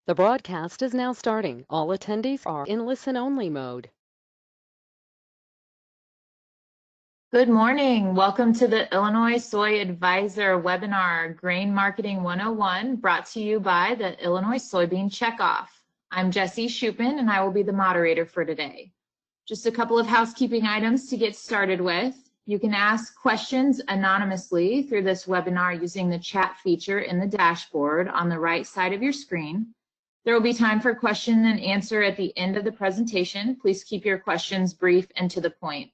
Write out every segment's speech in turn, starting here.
The broadcast is now starting. All attendees are in listen-only mode. Good morning. Welcome to the Illinois Soy Advisor webinar, Grain Marketing 101, brought to you by the Illinois Soybean Checkoff. I'm Jessie Shupin, and I will be the moderator for today. Just a couple of housekeeping items to get started with. You can ask questions anonymously through this webinar using the chat feature in the dashboard on the right side of your screen. There will be time for question and answer at the end of the presentation. Please keep your questions brief and to the point.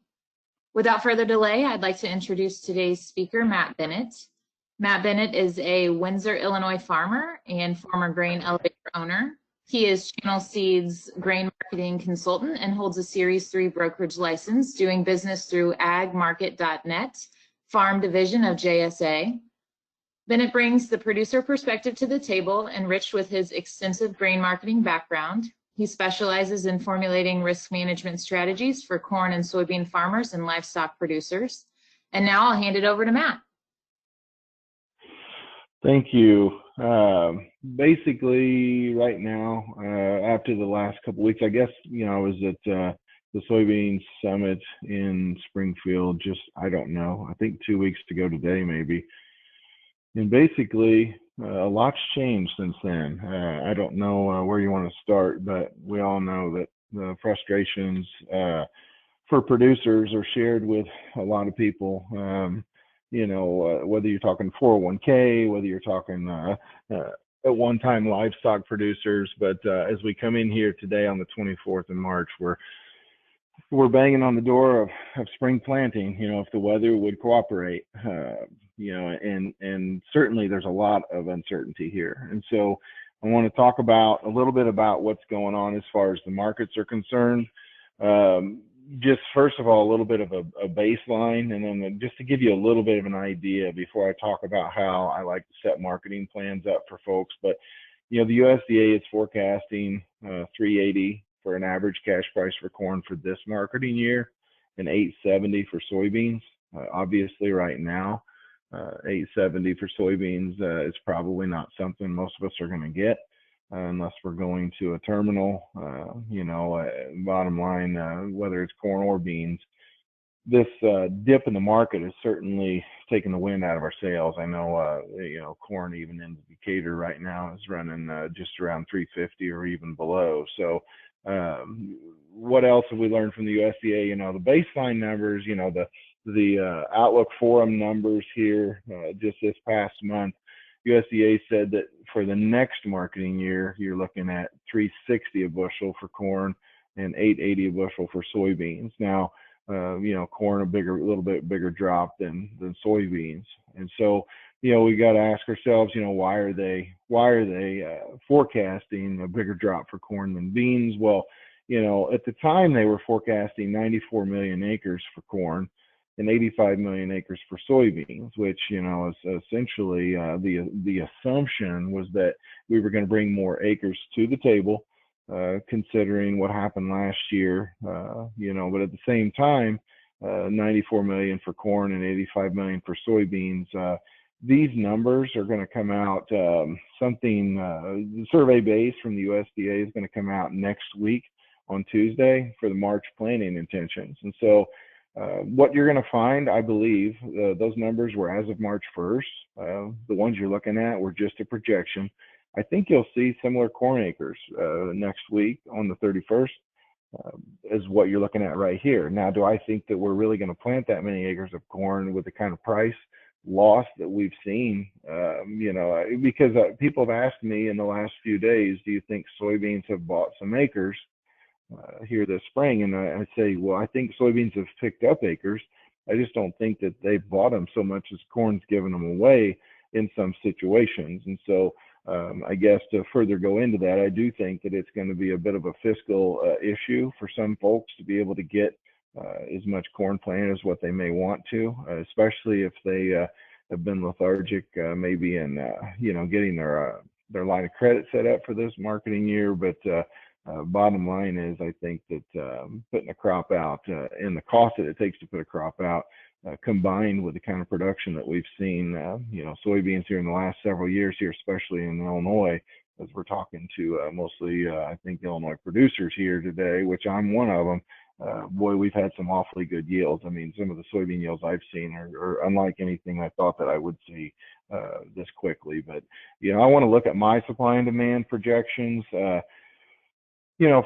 Without further delay, I'd like to introduce today's speaker, Matt Bennett. Matt Bennett is a Windsor, Illinois farmer and former grain elevator owner. He is Channel Seed's grain marketing consultant and holds a Series 3 brokerage license, doing business through agmarket.net, farm division of JSA. Bennett brings the producer perspective to the table, enriched with his extensive grain marketing background. He specializes in formulating risk management strategies for corn and soybean farmers and livestock producers. And now I'll hand it over to Matt. Thank you. Basically, right now, after the last couple weeks, I guess, I was at the Soybean Summit in Springfield, I don't know, I think 2 weeks to go today, maybe. And basically, a lot's changed since then. I don't know where you want to start, but we all know that the frustrations for producers are shared with a lot of people. Whether you're talking 401k, whether you're talking at one-time livestock producers. But as we come in here today on the 24th of March, we're banging on the door of spring planting, if the weather would cooperate, and certainly there's a lot of uncertainty here. And so I want to talk a little bit about what's going on as far as the markets are concerned. Just first of all, a little bit of a baseline, and then just to give you a little bit of an idea before I talk about how I like to set marketing plans up for folks. But, the USDA is forecasting $3.80 for an average cash price for corn for this marketing year, and $8.70 for soybeans. Obviously, right now, $8.70 for soybeans is probably not something most of us are going to get unless we're going to a terminal. Bottom line, whether it's corn or beans, this dip in the market has certainly taken the wind out of our sails. I know, corn even in Decatur right now is running just around $3.50 or even below. So what else have we learned from the USDA? The baseline numbers, the Outlook Forum numbers here just this past month, USDA said that for the next marketing year, you're looking at $3.60 a bushel for corn and $8.80 a bushel for soybeans. Now, corn a little bit bigger drop than soybeans, and so we got to ask ourselves, why are they forecasting a bigger drop for corn than beans? Well, at the time they were forecasting 94 million acres for corn and 85 million acres for soybeans, which is essentially the assumption was that we were going to bring more acres to the table, considering what happened last year. But at the same time, 94 million for corn and 85 million for soybeans. These numbers are going to come out, the survey base from the USDA is going to come out next week on Tuesday for the March planting intentions. And so what you're going to find, I believe, those numbers were as of March 1st. The ones you're looking at were just a projection. I think you'll see similar corn acres next week on the 31st as what you're looking at right here. Now, do I think that we're really going to plant that many acres of corn with the kind of price loss that we've seen? Because people have asked me in the last few days, do you think soybeans have bought some acres here this spring? And I say, well, I think soybeans have picked up acres. I just don't think that they've bought them so much as corn's given them away in some situations. And so I guess to further go into that, I do think that it's going to be a bit of a fiscal issue for some folks to be able to get as much corn planted as what they may want to, especially if they have been lethargic, maybe in getting their line of credit set up for this marketing year. But bottom line is, I think that putting a crop out and the cost that it takes to put a crop out, combined with the kind of production that we've seen, soybeans here in the last several years here, especially in Illinois, as we're talking to mostly, I think, Illinois producers here today, which I'm one of them. Boy, we've had some awfully good yields. I mean, some of the soybean yields I've seen are unlike anything I thought that I would see this quickly. But, I want to look at my supply and demand projections.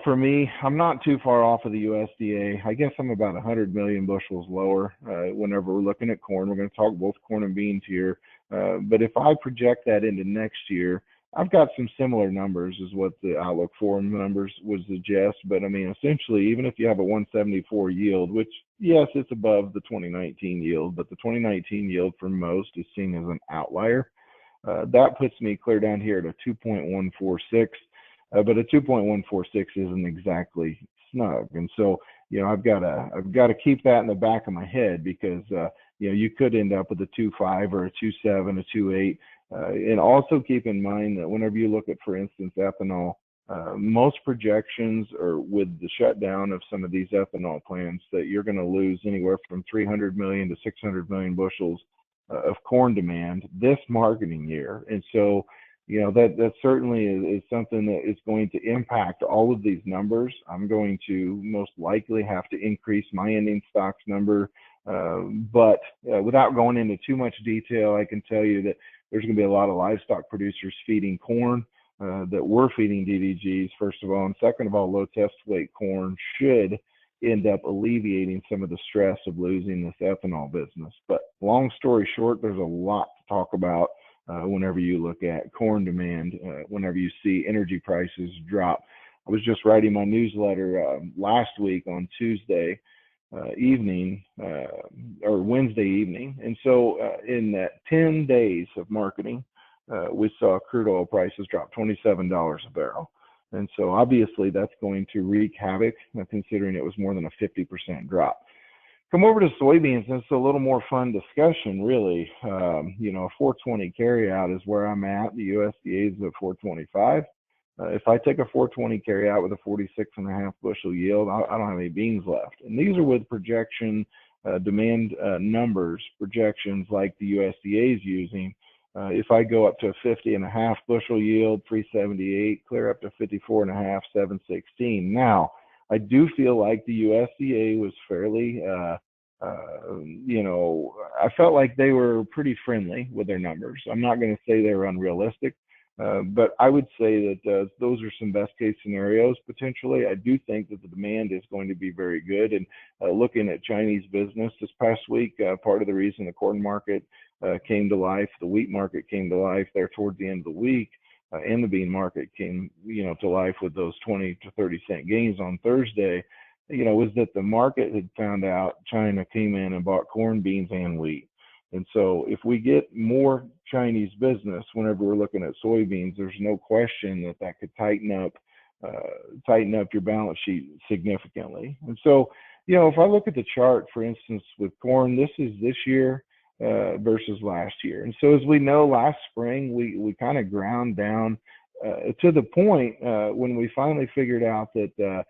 For me, I'm not too far off of the USDA. I guess I'm about 100 million bushels lower whenever we're looking at corn. We're going to talk both corn and beans here. But if I project that into next year, I've got some similar numbers as what the Outlook Forum numbers would suggest. But I mean, essentially, even if you have a 174 yield, which, yes, it's above the 2019 yield, but the 2019 yield for most is seen as an outlier. That puts me clear down here at a 2.146. But a 2.146 isn't exactly snug, and so I've got to keep that in the back of my head because you could end up with a 2.5 or a 2.7, a 2.8, and also keep in mind that whenever you look at, for instance, ethanol, most projections are with the shutdown of some of these ethanol plants that you're going to lose anywhere from 300 million to 600 million bushels of corn demand this marketing year, and so. That certainly is something that is going to impact all of these numbers. I'm going to most likely have to increase my ending stocks number. But without going into too much detail, I can tell you that there's going to be a lot of livestock producers feeding corn that we're feeding DDGs, first of all. And second of all, low test weight corn should end up alleviating some of the stress of losing this ethanol business. But long story short, there's a lot to talk about. Whenever you look at corn demand, whenever you see energy prices drop. I was just writing my newsletter last week on Tuesday evening or Wednesday evening. And so in that 10 days of marketing, we saw crude oil prices drop $27 a barrel. And so obviously that's going to wreak havoc, considering it was more than a 50% drop. Come over to soybeans, and it's a little more fun discussion, really. 420 carryout is where I'm at. The USDA is at 425. If I take a 420 carryout with a 46.5 bushel yield, I don't have any beans left. And these are with projection demand numbers, projections like the USDA is using. If I go up to a 50.5 bushel yield, 378, clear up to 54.5, 716. Now, I do feel like the USDA was fairly, I felt like they were pretty friendly with their numbers. I'm not going to say they were unrealistic, but I would say that those are some best case scenarios potentially. I do think that the demand is going to be very good. And looking at Chinese business this past week, part of the reason the corn market came to life, the wheat market came to life there towards the end of the week, and the bean market came, to life with those 20 to 30 cent gains on Thursday, was that the market had found out China came in and bought corn, beans, and wheat. And so if we get more Chinese business whenever we're looking at soybeans, there's no question that could tighten up your balance sheet significantly. And so, if I look at the chart, for instance, with corn, this is this year versus last year. And so as we know, last spring, we kind of ground down to the point when we finally figured out that,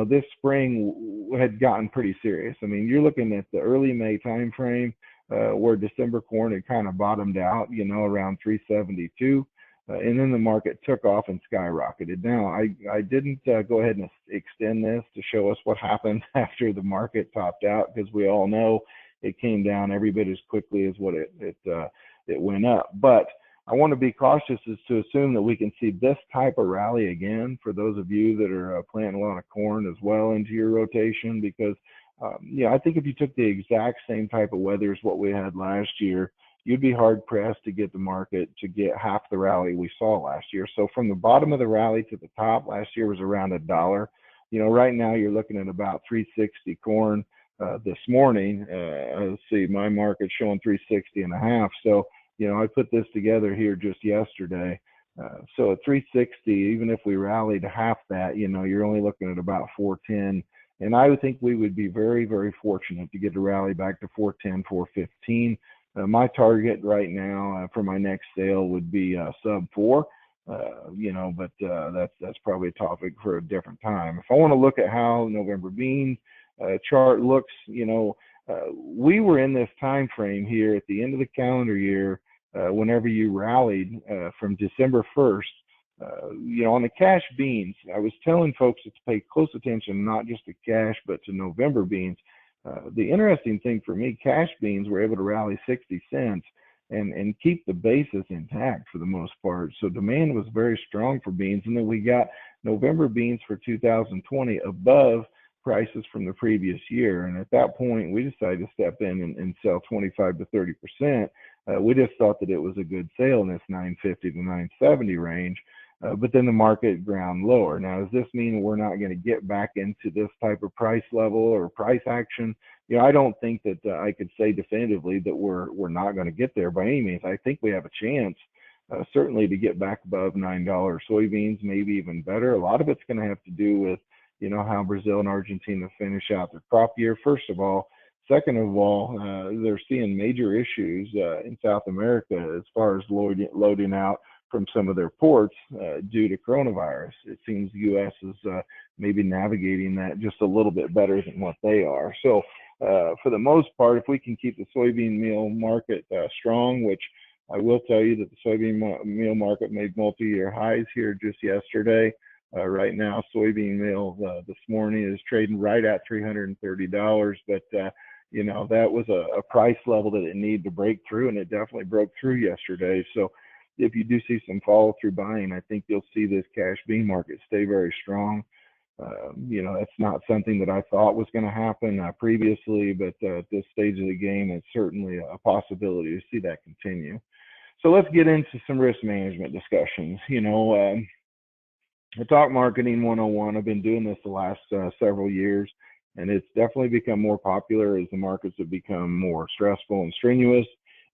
this spring had gotten pretty serious. I mean, you're looking at the early May timeframe where December corn had kind of bottomed out, around 372. And then the market took off and skyrocketed. Now, I didn't go ahead and extend this to show us what happened after the market topped out, because we all know it came down every bit as quickly as what it went up. But I want to be cautious as to assume that we can see this type of rally again for those of you that are planting a lot of corn as well into your rotation, because I think if you took the exact same type of weather as what we had last year, you'd be hard pressed to get the market to get half the rally we saw last year. So from the bottom of the rally to the top, last year was around $1. Right now you're looking at about 360 corn. This morning, let's see, my market's showing 360.5. So, I put this together here just yesterday. So at 360, even if we rallied half that, you're only looking at about 410. And I would think we would be very, very fortunate to get a rally back to 410, 415. My target right now for my next sale would be sub 4. But that's probably a topic for a different time. If I want to look at how November beans chart looks, we were in this time frame here at the end of the calendar year whenever you rallied from December 1st On the cash beans, I was telling folks to pay close attention, not just to cash, but to November beans. The interesting thing for me, cash beans were able to rally 60 cents and keep the basis intact for the most part. So demand was very strong for beans. And then we got November beans for 2020 above prices from the previous year. And at that point, we decided to step in and sell 25 to 30%. We just thought that it was a good sale in this 950 to 970 range. But then the market ground lower. Now, does this mean we're not going to get back into this type of price level or price action? I don't think that I could say definitively that we're not going to get there by any means. I think we have a chance, certainly, to get back above $9 soybeans, maybe even better. A lot of it's going to have to do with, how Brazil and Argentina finish out their crop year, first of all. Second of all, they're seeing major issues in South America as far as loading out from some of their ports due to coronavirus. It seems the U.S. is maybe navigating that just a little bit better than what they are. So for the most part, if we can keep the soybean meal market strong, which I will tell you that the soybean meal market made multi-year highs here just yesterday. Right now, soybean meal this morning is trading right at $330, but that was a price level that it needed to break through, and it definitely broke through yesterday. So if you do see some follow through buying, I think you'll see this cash bean market stay very strong. It's not something that I thought was going to happen previously, but at this stage of the game, it's certainly a possibility to see that continue. So let's get into some risk management discussions. I talk marketing 101. I've been doing this the last several years, and it's definitely become more popular as the markets have become more stressful and strenuous.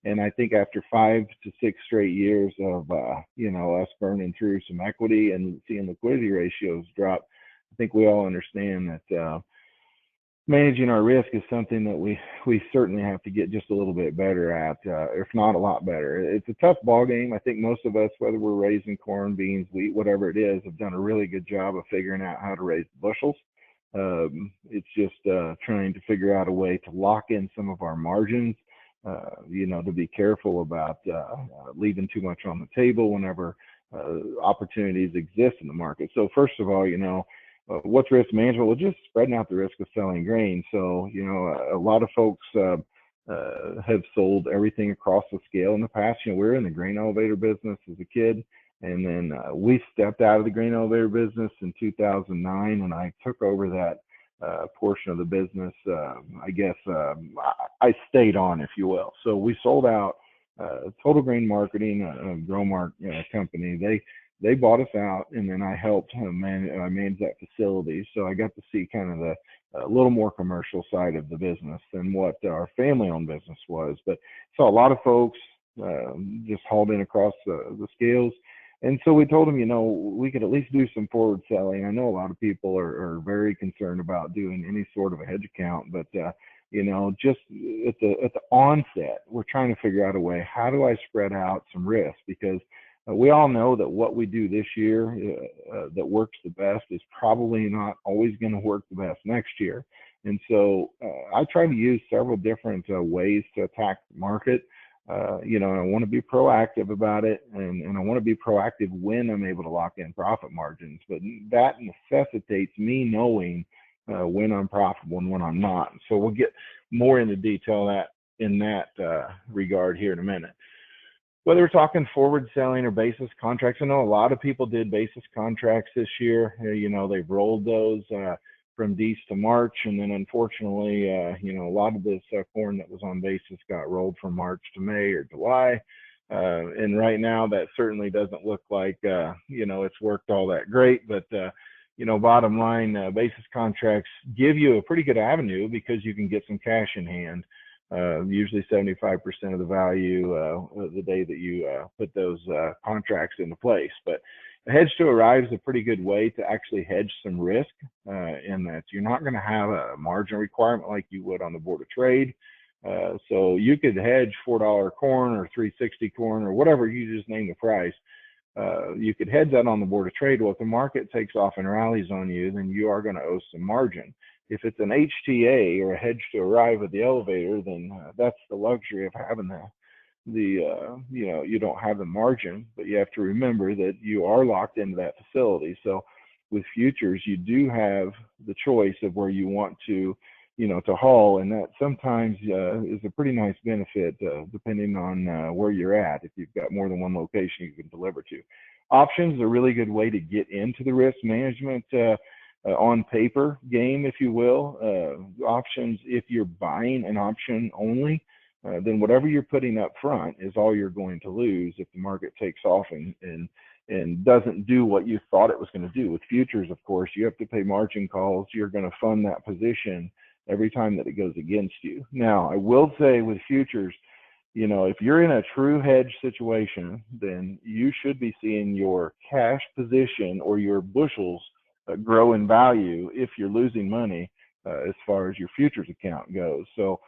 And I think after 5 to 6 straight years of, us burning through some equity and seeing liquidity ratios drop, I think we all understand that managing our risk is something that we certainly have to get just a little bit better at, if not a lot better. It's a tough ball game. I think most of us, whether we're raising corn, beans, wheat, whatever it is, have done a really good job of figuring out how to raise the bushels. It's just trying to figure out a way to lock in some of our margins. To be careful about leaving too much on the table whenever opportunities exist in the market. So first of all, what's risk management? Well, just spreading out the risk of selling grain. So, a lot of folks have sold everything across the scale in the past. We were in the grain elevator business as a kid, and then we stepped out of the grain elevator business in 2009, and I took over that portion of the business. I stayed on, if you will. So we sold out Total Grain Marketing, a Growmark company. They bought us out, and then I helped manage that facility. So I got to see kind of the little more commercial side of the business than what our family-owned business was. But saw a lot of folks just hauled in across the scales. And so we told them, we could at least do some forward selling. I know a lot of people are very concerned about doing any sort of a hedge account, but just at the onset, we're trying to figure out a way. How do I spread out some risk? Because we all know that what we do this year that works the best is probably not always going to work the best next year. And so I try to use several different ways to attack the market. I want to be proactive about it, and I want to be proactive when I'm able to lock in profit margins. But that necessitates me knowing when I'm profitable and when I'm not. So we'll get more into detail in that regard here in a minute. Whether we're talking forward selling or basis contracts, I know a lot of people did basis contracts this year. They've rolled those from Dece to March, and then unfortunately, a lot of this corn that was on basis got rolled from March to May or July. And right now, that certainly doesn't look like it's worked all that great. But bottom line, basis contracts give you a pretty good avenue because you can get some cash in hand. Usually 75% of the value the day that you put those contracts into place. But a hedge to arrive is a pretty good way to actually hedge some risk in that you're not going to have a margin requirement like you would on the Board of Trade. So you could hedge $4 corn or $3.60 corn or whatever, you just name the price. You could hedge that on the Board of Trade. Well, if the market takes off and rallies on you, then you are going to owe some margin. If it's an HTA or a hedge to arrive at the elevator, then that's the luxury of having you don't have the margin, but you have to remember that you are locked into that facility. So with futures, you do have the choice of where you want to haul, and that sometimes is a pretty nice benefit depending on where you're at. If you've got more than one location you can deliver to. Options is a really good way to get into the risk management on paper game, if you will. Options, if you're buying an option only, then whatever you're putting up front is all you're going to lose if the market takes off and doesn't do what you thought it was going to do. With futures, of course, you have to pay margin calls. You're going to fund that position every time that it goes against you. Now, I will say with futures, if you're in a true hedge situation, then you should be seeing your cash position or your bushels grow in value if you're losing money as far as your futures account goes. So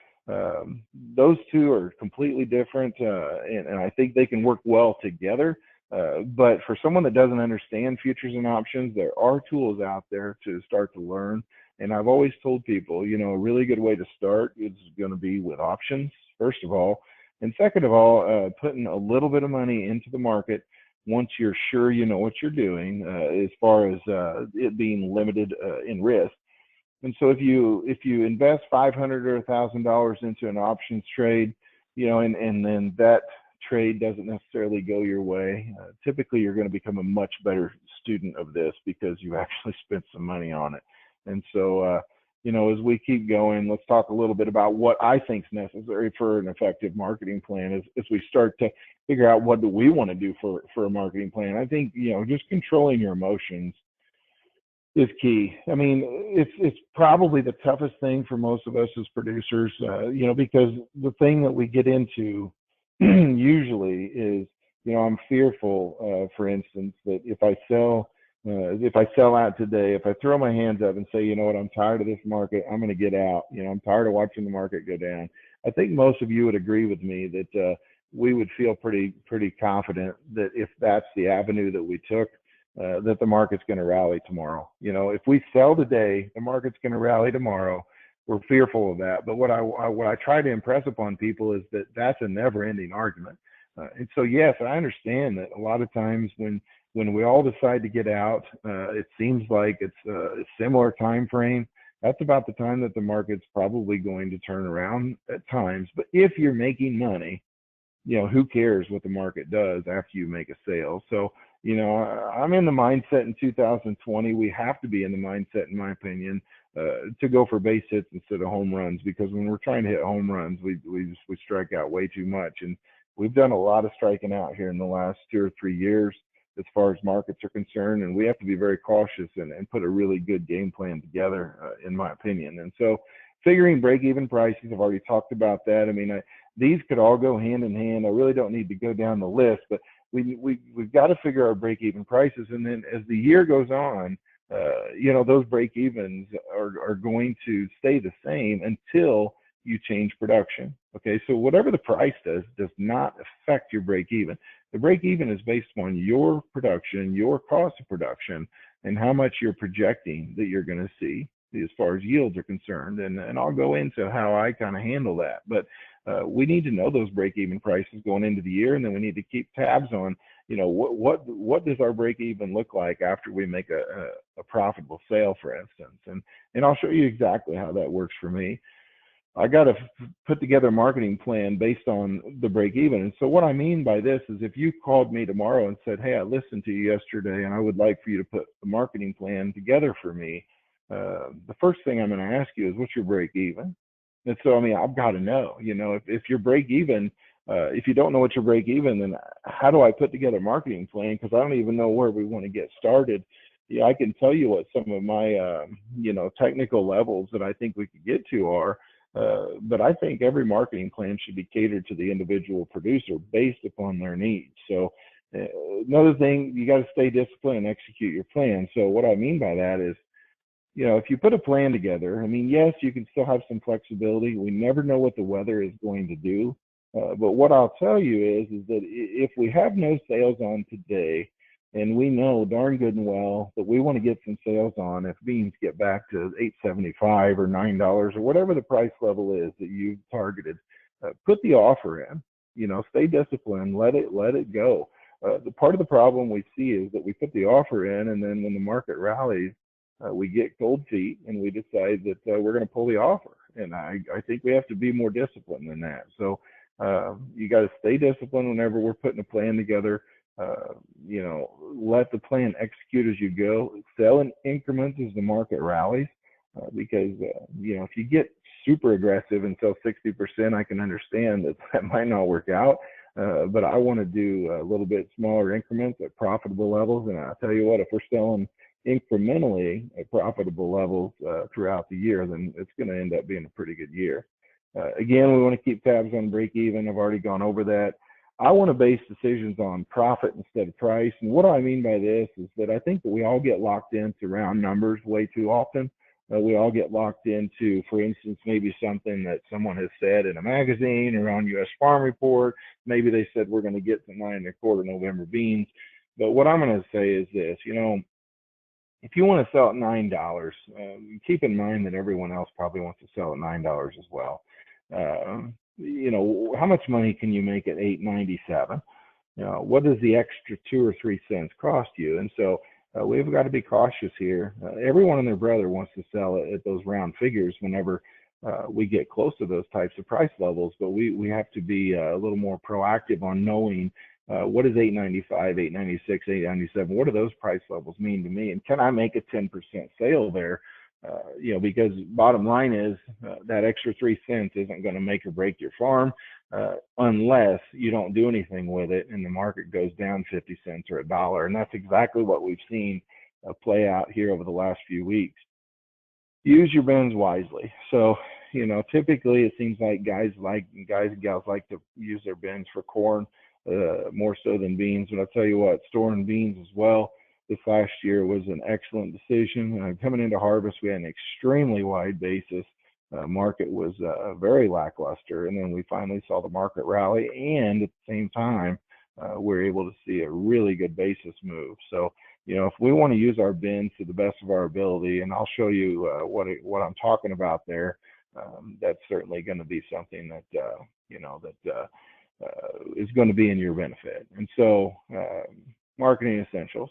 those two are completely different, and I think they can work well together. But for someone that doesn't understand futures and options, there are tools out there to start to learn. And I've always told people, a really good way to start is going to be with options, first of all. And second of all, putting a little bit of money into the market once you're sure you know what you're doing, as far as it being limited in risk. And so if you invest $500 or $1,000 into an options trade, and then that trade doesn't necessarily go your way, typically you're going to become a much better student of this because you actually spent some money on it. And so, as we keep going, let's talk a little bit about what I think is necessary for an effective marketing plan as we start to figure out what do we want to do for a marketing plan. I think, just controlling your emotions is key. I mean, it's probably the toughest thing for most of us as producers, because the thing that we get into usually is, I'm fearful, for instance, that if I sell out today, if I throw my hands up and say, you know what, I'm tired of this market, I'm going to get out. I'm tired of watching the market go down. I think most of you would agree with me that we would feel pretty confident that if that's the avenue that we took, that the market's going to rally tomorrow. If we sell today, the market's going to rally tomorrow. We're fearful of that. But what I try to impress upon people is that that's a never-ending argument. And so, yes, I understand that a lot of times when we all decide to get out, it seems like it's a similar time frame. That's about the time that the market's probably going to turn around at times. But if you're making money, who cares what the market does after you make a sale? So, I'm in the mindset in 2020. We have to be in the mindset, in my opinion, to go for base hits instead of home runs, because when we're trying to hit home runs, we strike out way too much. And we've done a lot of striking out here in the last 2 or 3 years as far as markets are concerned. And we have to be very cautious and put a really good game plan together, in my opinion. And so figuring break-even prices, I've already talked about that. I mean, these could all go hand in hand. I really don't need to go down the list, but we've got to figure our break-even prices. And then as the year goes on, those break-evens are going to stay the same until you change production. Okay, so whatever the price does not affect your break-even. The break-even is based on your production, your cost of production, and how much you're projecting that you're going to see as far as yields are concerned. And I'll go into how I kind of handle that. But we need to know those break-even prices going into the year, and then we need to keep tabs on, what does our break-even look like after we make a profitable sale, for instance. And I'll show you exactly how that works for me. I got to put together a marketing plan based on the break-even. And so what I mean by this is, if you called me tomorrow and said, hey, I listened to you yesterday and I would like for you to put a marketing plan together for me, the first thing I'm going to ask you is, what's your break-even? And so, I mean, I've got to know, if your break-even, if you don't know what your break-even, then how do I put together a marketing plan? Because I don't even know where we want to get started. Yeah, I can tell you what some of my, technical levels that I think we could get to are. But I think every marketing plan should be catered to the individual producer based upon their needs. So another thing, you got to stay disciplined and execute your plan. So what I mean by that is, if you put a plan together, I mean, yes, you can still have some flexibility. We never know what the weather is going to do. But what I'll tell you is that if we have no sales on today, and we know darn good and well that we want to get some sales on if beans get back to $8.75 or $9 or whatever the price level is that you've targeted, put the offer in. stay disciplined, let it go. The part of the problem we see is that we put the offer in, and then when the market rallies, we get cold feet and we decide that we're going to pull the offer. And I think we have to be more disciplined than that. So you got to stay disciplined whenever we're putting a plan together. Let the plan execute as you go. Sell in increments as the market rallies, because if you get super aggressive and sell 60%, I can understand that might not work out. But I want to do a little bit smaller increments at profitable levels. And I'll tell you what, if we're selling incrementally at profitable levels throughout the year, then it's going to end up being a pretty good year. Again, we want to keep tabs on break even. I've already gone over that. I want to base decisions on profit instead of price. And what I mean by this is that I think that we all get locked into round numbers way too often. We all get locked into, for instance, maybe something that someone has said in a magazine or on U.S. Farm Report. Maybe they said we're going to get to 9.25 November beans. But what I'm going to say is this, if you want to sell at $9, keep in mind that everyone else probably wants to sell at $9 as well. How much money can you make at $8.97? What does the extra 2 or 3 cents cost you? And so we've got to be cautious here. Everyone and their brother wants to sell at those round figures whenever we get close to those types of price levels, but we have to be a little more proactive on knowing what is $8.95, $8.96, $8.97? What do those price levels mean to me? And can I make a 10% sale there? Because bottom line is that extra 3 cents isn't going to make or break your farm unless you don't do anything with it and the market goes down 50 cents or $1. And that's exactly what we've seen play out here over the last few weeks. Use your bins wisely. So, typically it seems like guys and gals like to use their bins for corn more so than beans. But I'll tell you what, storing beans as well this last year was an excellent decision. Coming into harvest, we had an extremely wide basis. Market was very lackluster, and then we finally saw the market rally, and at the same time, we're able to see a really good basis move. So, if we want to use our bins to the best of our ability, and I'll show you what I'm talking about there, that's certainly going to be something that is going to be in your benefit. And so, marketing essentials.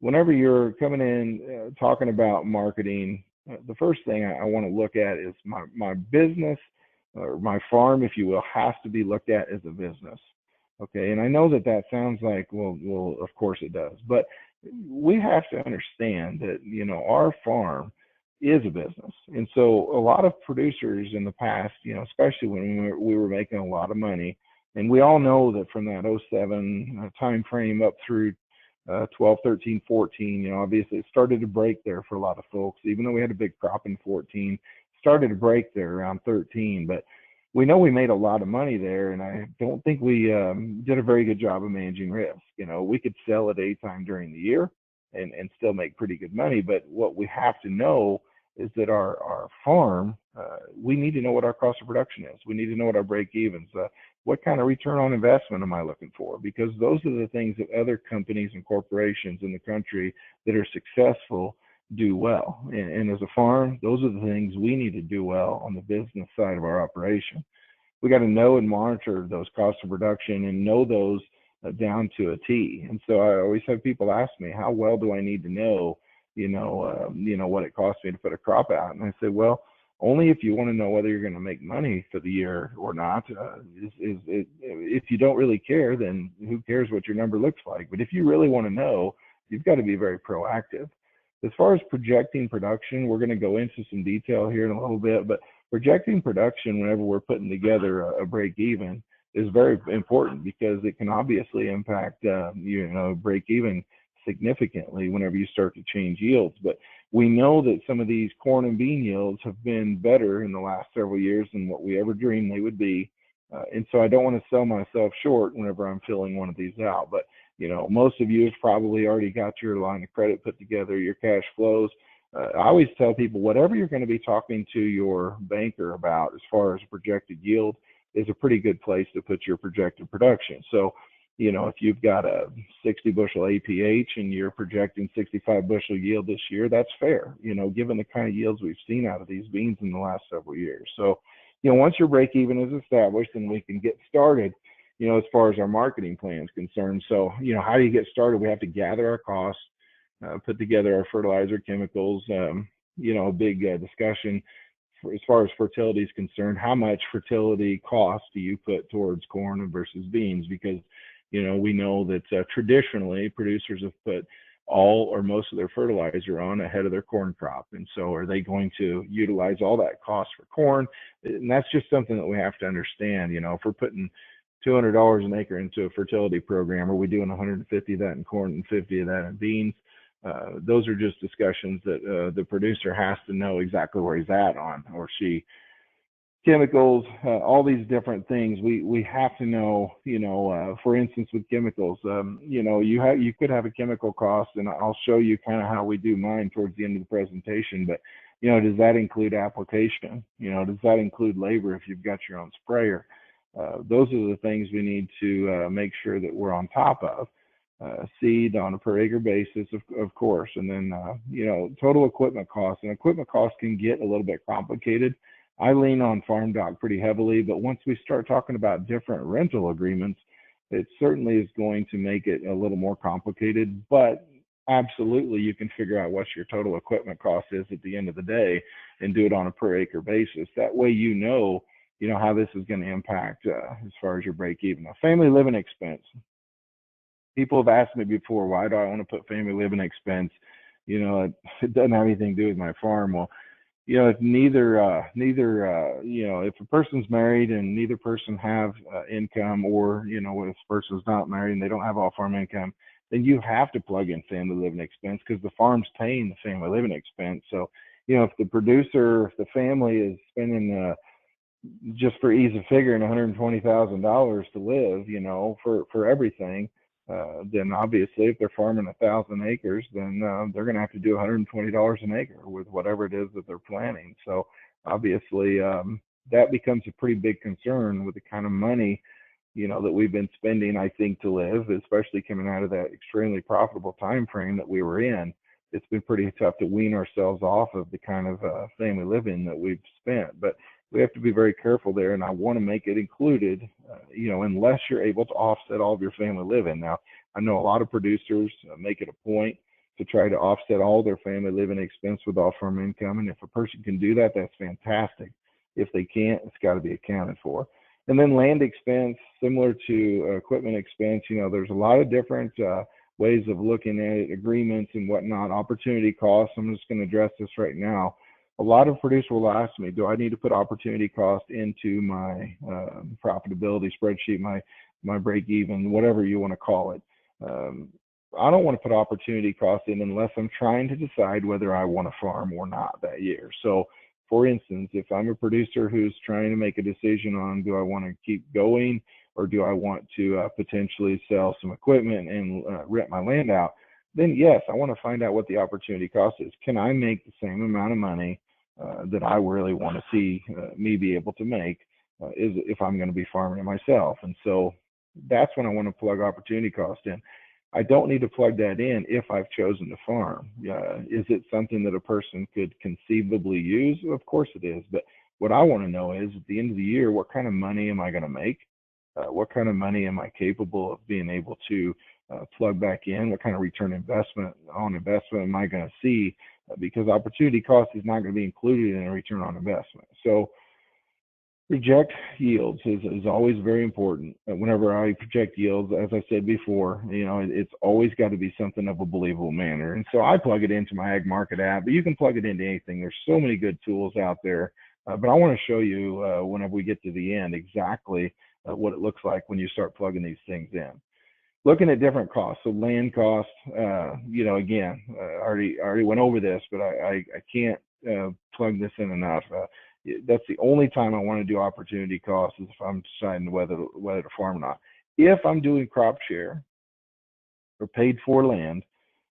Whenever you're coming in talking about marketing, the first thing I want to look at is my business, or my farm, if you will, has to be looked at as a business. Okay, and I know that sounds like, well, of course it does, but we have to understand that our farm is a business. And so a lot of producers in the past, especially when we were making a lot of money, and we all know that from that 07 time frame up through 12, 13, 14, obviously it started to break there for a lot of folks. Even though we had a big crop in 14, started to break there around 13. But we know we made a lot of money there, and I don't think we did a very good job of managing risk. We could sell at any time during the year and still make pretty good money. But what we have to know is that our farm, we need to know what our cost of production is. We need to know what our break evens. What kind of return on investment am I looking for? Because those are the things that other companies and corporations in the country that are successful do well. And as a farm, those are the things we need to do well on the business side of our operation. We got to know and monitor those costs of production and know those down to a T. And so I always have people ask me, how well do I need to know, what it costs me to put a crop out? And I say, well, only if you want to know whether you're going to make money for the year or not. If you don't really care, then who cares what your number looks like? But if you really want to know, you've got to be very proactive. As far as projecting production, we're going to go into some detail here in a little bit, but projecting production whenever we're putting together a break even is very important, because it can obviously impact, break even significantly whenever you start to change yields. But we know that some of these corn and bean yields have been better in the last several years than what we ever dreamed they would be. And so I don't want to sell myself short whenever I'm filling one of these out. But, most of you have probably already got your line of credit put together, your cash flows. I always tell people, whatever you're going to be talking to your banker about as far as projected yield is a pretty good place to put your projected production. So, if you've got a 60 bushel APH and you're projecting 65 bushel yield this year, that's fair, given the kind of yields we've seen out of these beans in the last several years. So, once your break even is established and we can get started, as far as our marketing plan is concerned. So, how do you get started? We have to gather our costs, put together our fertilizer, chemicals, a big discussion as far as fertility is concerned. How much fertility cost do you put towards corn versus beans? Because, we know that traditionally producers have put all or most of their fertilizer on ahead of their corn crop. And so are they going to utilize all that cost for corn? And that's just something that we have to understand. If we're putting $200 an acre into a fertility program, are we doing 150 of that in corn and 50 of that in beans? Those are just discussions that the producer has to know exactly where he's at on, or she. Chemicals, all these different things. We have to know. For instance, with chemicals, you could have a chemical cost, and I'll show you kind of how we do mine towards the end of the presentation. But does that include application? Does that include labor if you've got your own sprayer? Those are the things we need to make sure that we're on top of. Seed on a per acre basis, of course, and then total equipment costs. And equipment costs can get a little bit complicated. I lean on farm doc pretty heavily, but once we start talking about different rental agreements, it certainly is going to make it a little more complicated. But absolutely, you can figure out what your total equipment cost is at the end of the day and do it on a per acre basis. That way, how this is going to impact as far as your break even. Now, family living expense. People have asked me before, why do I want to put family living expense? It doesn't have anything to do with my farm. Well, if if a person's married and neither person have income, or, if a person's not married and they don't have all farm income, then you have to plug in family living expense because the farm's paying the family living expense. So, if the family is spending, just for ease of figuring, $120,000 to live, for everything, then obviously if they're farming 1,000 acres, then they're going to have to do $120 an acre with whatever it is that they're planting. So obviously that becomes a pretty big concern with the kind of money, that we've been spending, I think, to live, especially coming out of that extremely profitable time frame that we were in. It's been pretty tough to wean ourselves off of the kind of family living that we've spent. But we have to be very careful there, and I want to make it included, unless you're able to offset all of your family living. Now, I know a lot of producers make it a point to try to offset all their family living expense with off-farm income, and if a person can do that, that's fantastic. If they can't, it's got to be accounted for. And then land expense, similar to equipment expense, there's a lot of different ways of looking at it, agreements and whatnot, opportunity costs. I'm just going to address this right now. A lot of producers will ask me, do I need to put opportunity cost into my profitability spreadsheet, my break even, whatever you want to call it? I don't want to put opportunity cost in unless I'm trying to decide whether I want to farm or not that year. So, for instance, if I'm a producer who's trying to make a decision on, do I want to keep going, or do I want to potentially sell some equipment and rent my land out, then yes, I want to find out what the opportunity cost is. Can I make the same amount of money that I really want to see me be able to make if I'm going to be farming it myself? And so that's when I want to plug opportunity cost in. I don't need to plug that in if I've chosen to farm. Is it something that a person could conceivably use? Of course it is. But what I want to know is, at the end of the year, what kind of money am I going to make? What kind of money am I capable of being able to plug back in? What kind of return on investment am I going to see? Because opportunity cost is not going to be included in a return on investment. So project yields is always very important. Whenever I project yields, as I said before, it's always got to be something of a believable manner. And so I plug it into my Ag Market app, but you can plug it into anything. There's so many good tools out there. But I want to show you whenever we get to the end exactly what it looks like when you start plugging these things in. Looking at different costs, so land costs, again, I already went over this, but I can't plug this in enough. That's the only time I want to do opportunity costs, is if I'm deciding whether to farm or not. If I'm doing crop share or paid for land,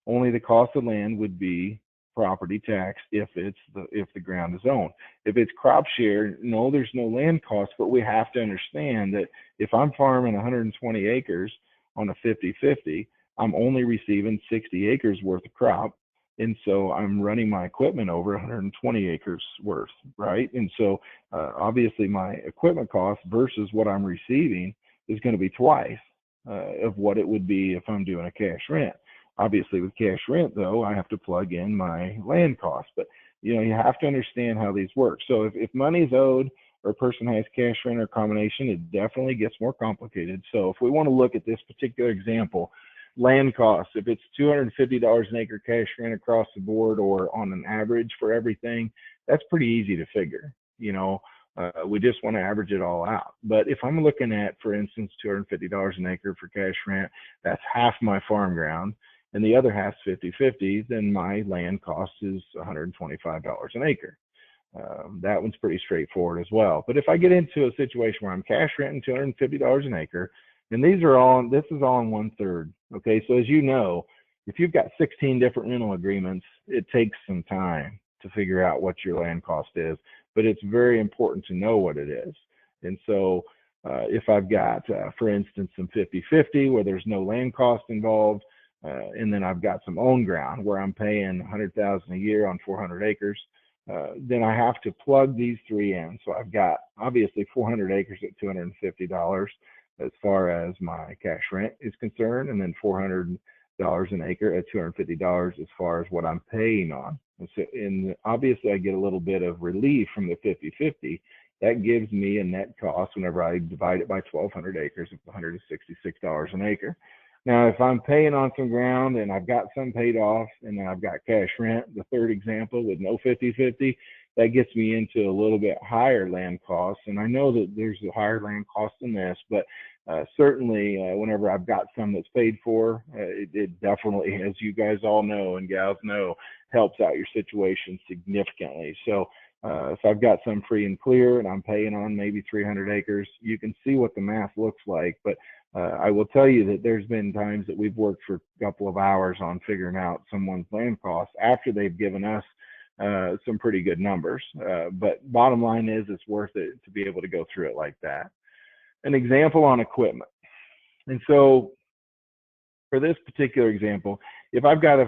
only the cost of land would be property tax if the ground is owned. If it's crop share, no, there's no land cost, but we have to understand that if I'm farming 120 acres on a 50-50, I'm only receiving 60 acres worth of crop. And so I'm running my equipment over 120 acres worth, right? And so obviously my equipment cost versus what I'm receiving is going to be twice of what it would be if I'm doing a cash rent. Obviously, with cash rent, though, I have to plug in my land costs. But you have to understand how these work. So if money is owed or a person has cash rent or combination, it definitely gets more complicated. So if we want to look at this particular example, land costs, if it's $250 an acre cash rent across the board or on an average for everything, that's pretty easy to figure. We just want to average it all out. But if I'm looking at, for instance, $250 an acre for cash rent, that's half my farm ground, and the other half's 50-50, then my land cost is $125 an acre. That one's pretty straightforward as well. But if I get into a situation where I'm cash renting $250 an acre, and this is all in 1/3. Okay, so as you know, if you've got 16 different rental agreements, it takes some time to figure out what your land cost is, but it's very important to know what it is. And so if I've got, for instance, some 50-50 where there's no land cost involved, and then I've got some owned ground where I'm paying $100,000 a year on 400 acres, then I have to plug these three in. So I've got obviously 400 acres at $250 as far as my cash rent is concerned, and then $400 an acre at $250 as far as what I'm paying on. And obviously I get a little bit of relief from the 50-50. That gives me a net cost whenever I divide it by 1,200 acres of $166 an acre. Now, if I'm paying on some ground and I've got some paid off and then I've got cash rent, the third example with no 50-50, that gets me into a little bit higher land costs. And I know that there's a higher land cost than this, but certainly whenever I've got some that's paid for, it definitely, as you guys all know and gals know, helps out your situation significantly. So if I've got some free and clear and I'm paying on maybe 300 acres, you can see what the math looks like. But I will tell you that there's been times that we've worked for a couple of hours on figuring out someone's land costs after they've given us some pretty good numbers. But bottom line is, it's worth it to be able to go through it like that. An example on equipment. And so for this particular example, if I've got a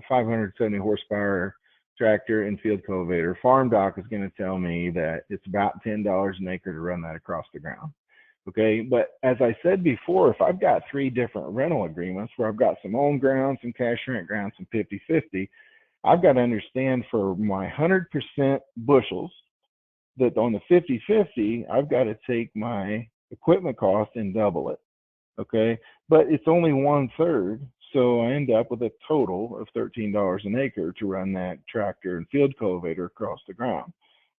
570 horsepower tractor and field cultivator, Farm Doc is going to tell me that it's about $10 an acre to run that across the ground. Okay, but as I said before, if I've got 3 different rental agreements where I've got some owned ground, some cash rent ground, some 50-50, I've got to understand for my 100% bushels that on the 50-50, I've got to take my equipment cost and double it. Okay, but it's only 1/3, so I end up with a total of $13 an acre to run that tractor and field cultivator across the ground.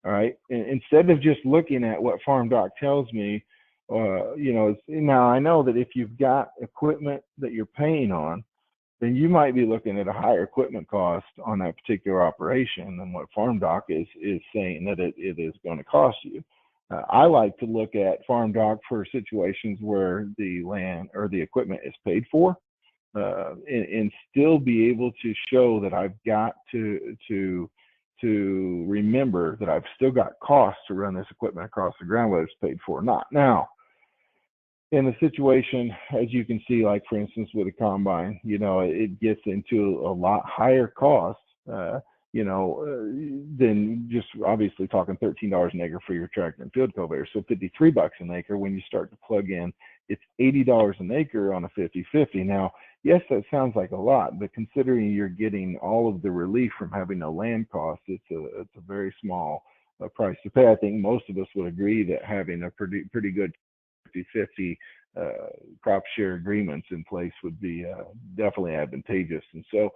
All right, and instead of just looking at what Farm Doc tells me, now I know that if you've got equipment that you're paying on, then you might be looking at a higher equipment cost on that particular operation than what Farm Doc is saying that it is going to cost you. I like to look at Farm Doc for situations where the land or the equipment is paid for, and still be able to show that I've got to remember that I've still got costs to run this equipment across the ground, whether it's paid for or not. Now, in the situation, as you can see, like for instance with a combine, it gets into a lot higher cost, than just obviously talking $13 an acre for your tractor and field cultivator. So $53 an acre when you start to plug in, it's $80 an acre on a 50-50. Now, yes, that sounds like a lot, but considering you're getting all of the relief from having no land costs, it's a very small price to pay. I think most of us would agree that having a pretty good 50-50 crop share agreements in place would be definitely advantageous. And so,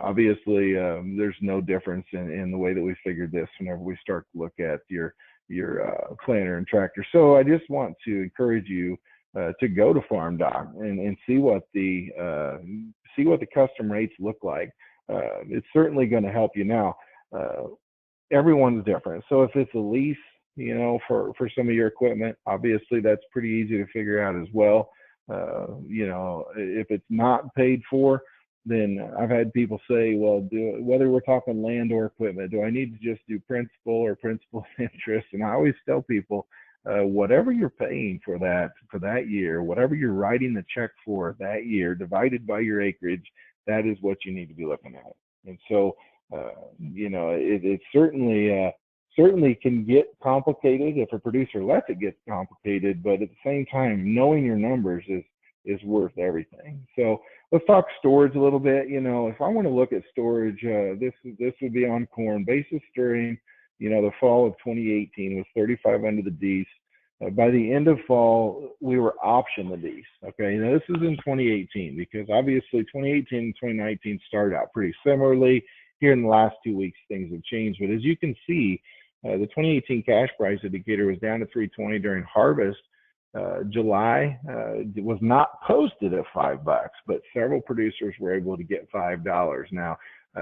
obviously there's no difference in the way that we figured this whenever we start to look at your planter and tractor. So I just want to encourage you to go to Farm Doc and see what the custom rates look like. It's certainly going to help you. Now, everyone's different. So if it's a lease, for some of your equipment, obviously that's pretty easy to figure out as well. If it's not paid for, then I've had people say, well, whether we're talking land or equipment, do I need to just do principal or principal interest? And I always tell people, whatever you're paying for that year, whatever you're writing the check for that year, divided by your acreage, that is what you need to be looking at. And so, it's certainly certainly can get complicated if a producer lets it get complicated, but at the same time, knowing your numbers is worth everything. So let's talk storage a little bit. You know, if I want to look at storage, this would be on corn. Basis during, you know, the fall of 2018 was 35 under the D's. By the end of fall, we were option the D's. Okay, now this is in 2018 because obviously 2018 and 2019 started out pretty similarly. Here in the last 2 weeks, things have changed. But as you can see, the 2018 cash price indicator was down to 320 during harvest. July was not posted at $5, but several producers were able to get $5. Now,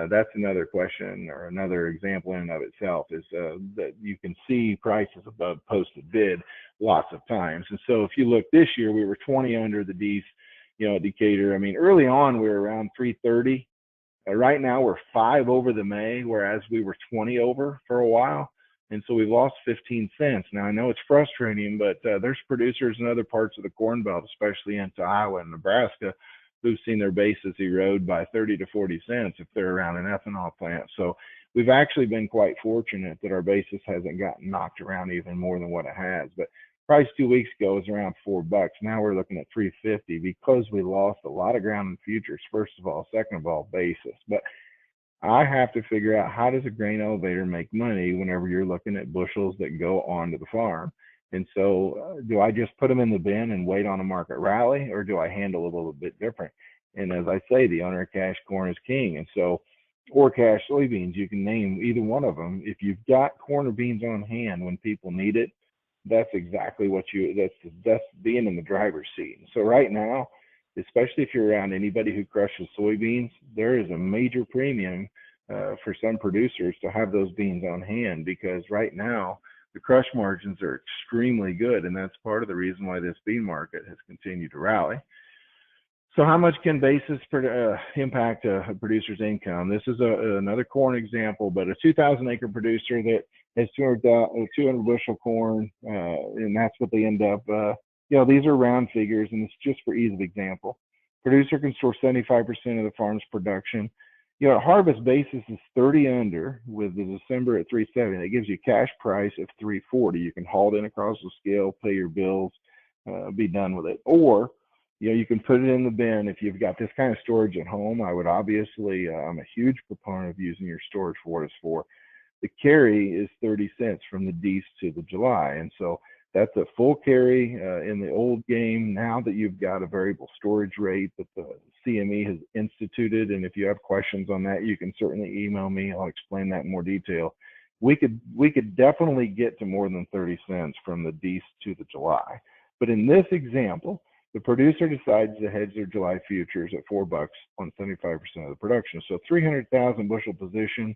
that's another question or another example in and of itself is that you can see prices above posted bid lots of times. And so if you look this year, we were 20 under the D's, you know, indicator. I mean, early on, we were around 330. Right now, we're 5 over the May, whereas we were 20 over for a while. And so we've lost 15 cents. Now, I know it's frustrating, but there's producers in other parts of the Corn Belt, especially into Iowa and Nebraska, who've seen their basis erode by 30 to 40 cents if they're around an ethanol plant. So we've actually been quite fortunate that our basis hasn't gotten knocked around even more than what it has. But price 2 weeks ago was around $4. Now we're looking at 350 because we lost a lot of ground in futures, first of all, second of all, basis. But I have to figure out, how does a grain elevator make money whenever you're looking at bushels that go onto the farm? And so do I just put them in the bin and wait on a market rally, or do I handle it a little bit different? And as I say, the owner of cash corn is king. And so, or cash soybeans, you can name either one of them. If you've got corn or beans on hand when people need it, that's exactly what that's being in the driver's seat. So right now, especially if you're around anybody who crushes soybeans, there is a major premium for some producers to have those beans on hand, because right now the crush margins are extremely good, and that's part of the reason why this bean market has continued to rally. So how much can basis impact a producer's income? This is another corn example, but a 2,000 acre producer that has 200 bushel corn, and that's what they end up, you know, these are round figures, and it's just for ease of example. Producer can store 75% of the farm's production. You know, harvest basis is 30 under with the December at 370. That gives you cash price of 340. You can haul it in across the scale, pay your bills, be done with it. Or, you know, you can put it in the bin. If you've got this kind of storage at home, I would obviously, I'm a huge proponent of using your storage for what it's for. The carry is 30 cents from the D's to the July. And so that's a full carry in the old game. Now that you've got a variable storage rate that the CME has instituted, and if you have questions on that, you can certainly email me. I'll explain that in more detail. We could definitely get to more than 30 cents from the D's to the July. But in this example, the producer decides to hedge their July futures at $4 on 75% of the production. So 300,000 bushel position.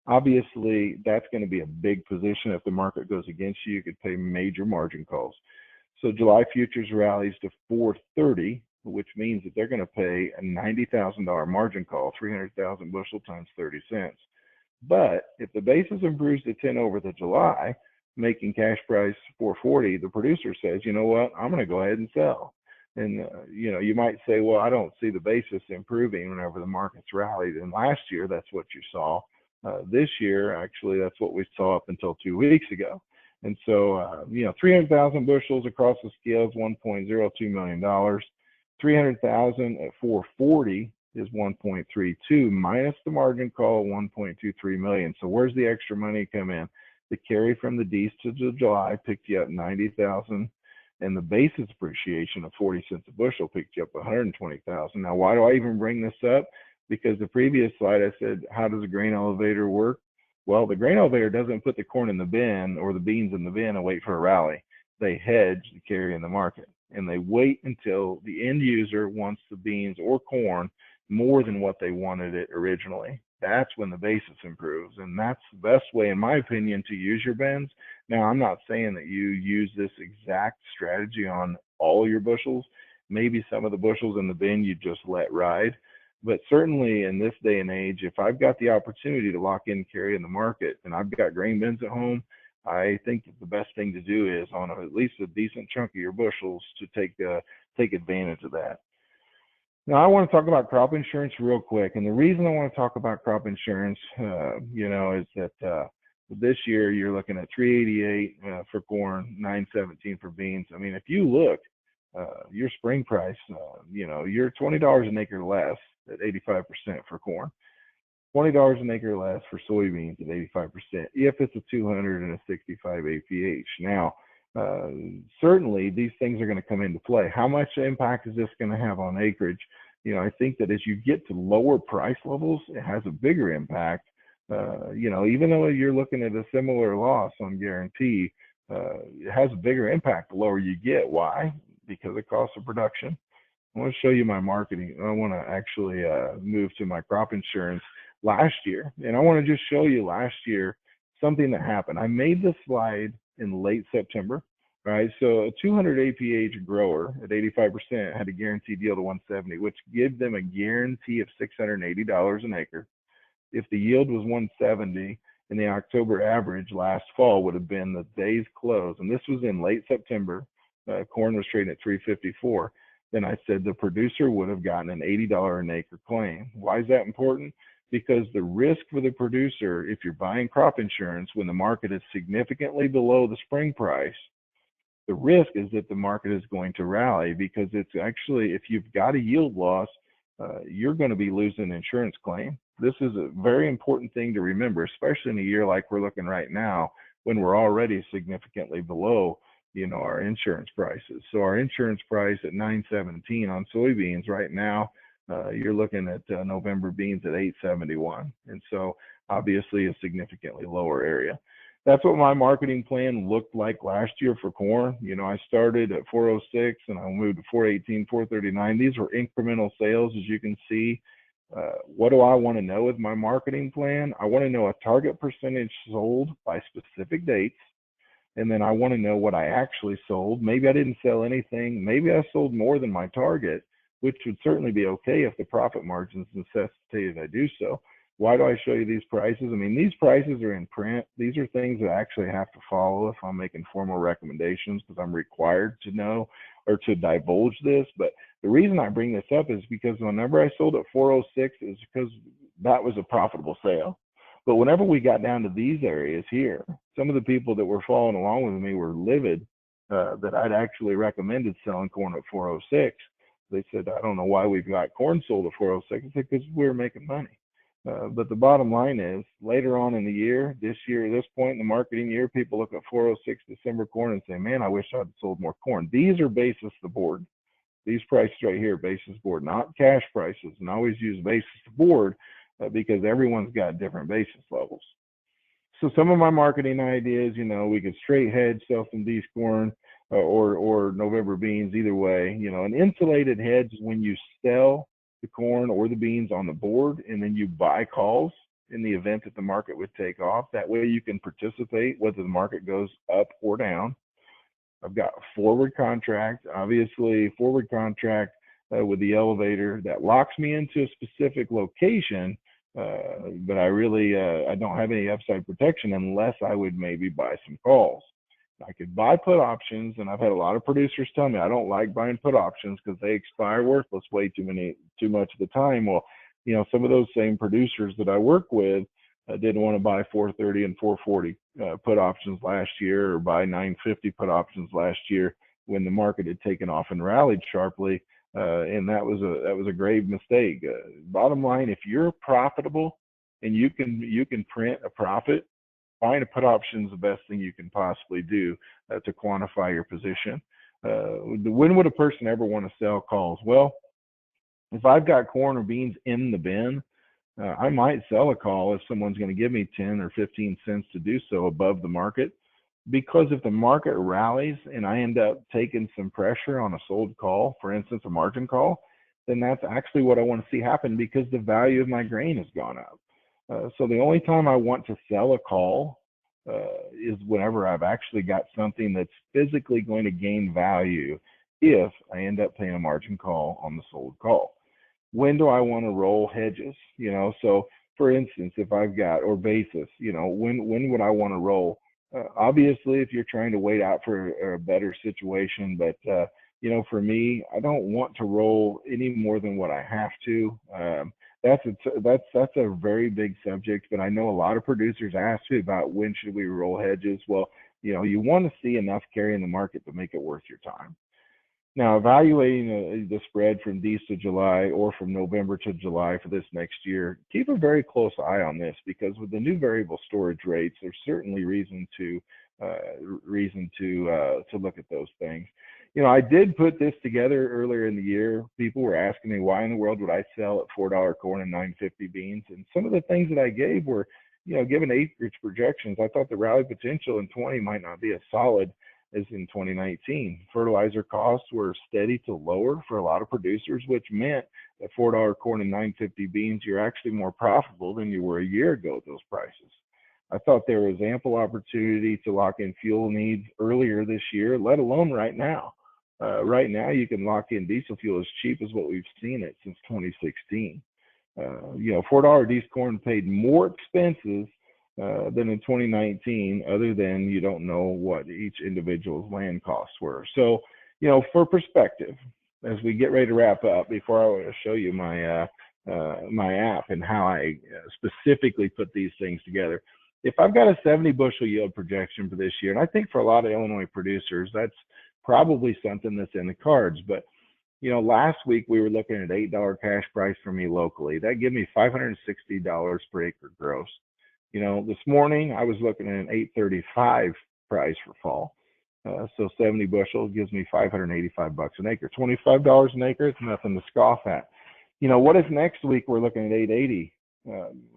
Obviously, that's going to be a big position. If the market goes against you, you could pay major margin calls. So July futures rallies to 430, which means that they're going to pay a $90,000 margin call, 300,000 bushel times 30 cents. But if the basis improves to 10 over the July, making cash price 440, the producer says, you know what, I'm going to go ahead and sell. And, you know, you might say, well, I don't see the basis improving whenever the market's rallied. And last year, that's what you saw. This year, actually, that's what we saw up until 2 weeks ago. And so, you know, 300,000 bushels across the scale is $1.02 million. 300,000 at 440 is 1.32 minus the margin call, 1.23 million. So where's the extra money come in? The carry from the D's to the July picked you up 90,000, and the basis appreciation of 40 cents a bushel picked you up 120,000. Now, why do I even bring this up? Because the previous slide I said, how does a grain elevator work? Well, the grain elevator doesn't put the corn in the bin or the beans in the bin and wait for a rally. They hedge the carry in the market, and they wait until the end user wants the beans or corn more than what they wanted it originally. That's when the basis improves, and that's the best way, in my opinion, to use your bins. Now, I'm not saying that you use this exact strategy on all your bushels. Maybe some of the bushels in the bin you just let ride. But certainly in this day and age, if I've got the opportunity to lock in carry in the market and I've got grain bins at home, I think that the best thing to do is on at least a decent chunk of your bushels to take advantage of that. Now, I want to talk about crop insurance real quick. And the reason I want to talk about crop insurance, you know, is that This year, you're looking at 388 for corn, 917 for beans. I mean, if you look, your spring price, you're $20 an acre less at 85% for corn, $20 an acre less for soybeans at 85% if it's a 265 APH. Now, certainly these things are going to come into play. How much impact is this going to have on acreage? I think that as you get to lower price levels, it has a bigger impact. Even though you're looking at a similar loss on guarantee, it has a bigger impact the lower you get. Why? Because of cost of production. I want to show you my marketing. I want to actually move to my crop insurance last year. And I want to just show you last year something that happened. I made this slide in late September, right? So a 200 APH grower at 85% had a guaranteed yield of 170, which gave them a guarantee of $680 an acre. If the yield was 170 and the October average last fall would have been the day's close, and this was in late September, corn was trading at 354, then I said the producer would have gotten an $80 an acre claim. Why is that important? Because the risk for the producer, if you're buying crop insurance when the market is significantly below the spring price, the risk is that the market is going to rally, because it's actually, if you've got a yield loss, you're going to be losing an insurance claim. This is a very important thing to remember, especially in a year like we're looking right now, when we're already significantly below, our insurance prices. So our insurance price at 917 on soybeans right now, you're looking at November beans at 871. And so obviously a significantly lower area. That's what my marketing plan looked like last year for corn. I started at 406 and I moved to 418, 439. These were incremental sales, as you can see. What do I want to know with my marketing plan? I want to know a target percentage sold by specific dates. And then I want to know what I actually sold. Maybe I didn't sell anything. Maybe I sold more than my target, which would certainly be okay if the profit margins necessitated I do so. Why do I show you these prices? I mean, these prices are in print. These are things that I actually have to follow if I'm making formal recommendations, because I'm required to know or to divulge this. But the reason I bring this up is because whenever I sold at 406 is because that was a profitable sale. But whenever we got down to these areas here, some of the people that were following along with me were livid that I'd actually recommended selling corn at 406. They said, I don't know why we've got corn sold at 406. I said, because we're making money. But the bottom line is, later on in the year, this point in the marketing year, people look at 406 December corn and say, man, I wish I'd sold more corn. These are basis the board. These prices right here, basis board, not cash prices. And I always use basis the board because everyone's got different basis levels. So some of my marketing ideas, we could straight hedge, sell some D's corn or November beans, either way. An insulated hedge is when you sell the corn or the beans on the board and then you buy calls in the event that the market would take off. That way you can participate whether the market goes up or down. I've got a forward contract, obviously forward contract with the elevator that locks me into a specific location, but I don't have any upside protection unless I would maybe buy some calls. I could buy put options, and I've had a lot of producers tell me I don't like buying put options because they expire worthless way too much of the time. Well, some of those same producers that I work with didn't want to buy 430 and 440 put options last year, or buy 950 put options last year when the market had taken off and rallied sharply, and that was a grave mistake. Bottom line, if you're profitable and you can print a profit, buying a put option is the best thing you can possibly do to quantify your position. When would a person ever want to sell calls? Well, if I've got corn or beans in the bin, I might sell a call if someone's going to give me 10 or 15 cents to do so above the market. Because if the market rallies and I end up taking some pressure on a sold call, for instance, a margin call, then that's actually what I want to see happen, because the value of my grain has gone up. So the only time I want to sell a call is whenever I've actually got something that's physically going to gain value if I end up paying a margin call on the sold call. When do I want to roll hedges? So for instance, if I've got, or basis, when would I want to roll? Obviously, if you're trying to wait out for a better situation, but for me, I don't want to roll any more than what I have to. that's a very big subject, but I know a lot of producers ask me about when should we roll hedges. Well, you want to see enough carry in the market to make it worth your time. Now, evaluating the spread from these to July or from November to July for this next year, keep a very close eye on this, because with the new variable storage rates, there's certainly reason to look at those things. I did put this together earlier in the year. People were asking me, why in the world would I sell at $4 corn and $9.50 beans? And some of the things that I gave were, given acreage projections, I thought the rally potential in 20 might not be as solid as in 2019. Fertilizer costs were steady to lower for a lot of producers, which meant that $4 corn and $9.50 beans, you're actually more profitable than you were a year ago at those prices. I thought there was ample opportunity to lock in fuel needs earlier this year, let alone right now. Right now, you can lock in diesel fuel as cheap as what we've seen it since 2016. $4 diesel corn paid more expenses than in 2019, other than you don't know what each individual's land costs were. So, for perspective, as we get ready to wrap up, before I want to show you my my app and how I specifically put these things together. If I've got a 70 bushel yield projection for this year, and I think for a lot of Illinois producers, that's probably something that's in the cards. But last week we were looking at $8 cash price for me locally. That gave me $560 per acre gross. This morning I was looking at an $835 price for fall. So 70 bushels gives me $585 an acre. $25 an acre, it's nothing to scoff at. What if next week we're looking at $880?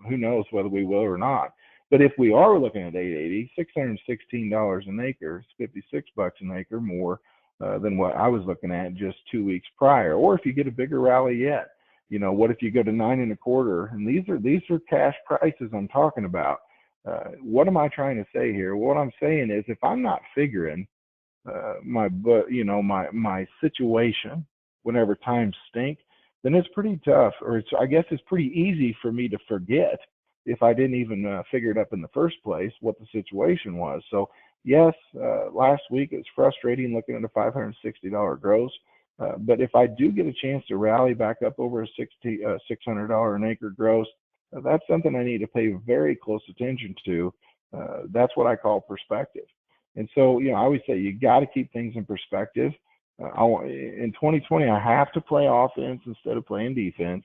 Who knows whether we will or not. But if we are looking at $880, $616 an acre, it's $56 an acre more than what I was looking at just 2 weeks prior. Or if you get a bigger rally yet, what if you go to 9.25? And these are cash prices I'm talking about. What am I trying to say here? What I'm saying is, if I'm not figuring my situation whenever times stink, then it's pretty tough, or I guess it's pretty easy for me to forget, if I didn't even figure it up in the first place, what the situation was. So yes, last week it was frustrating looking at a $560 gross. But if I do get a chance to rally back up over a $600 an acre gross, that's something I need to pay very close attention to. That's what I call perspective. And so, I always say you got to keep things in perspective. In 2020, I have to play offense instead of playing defense.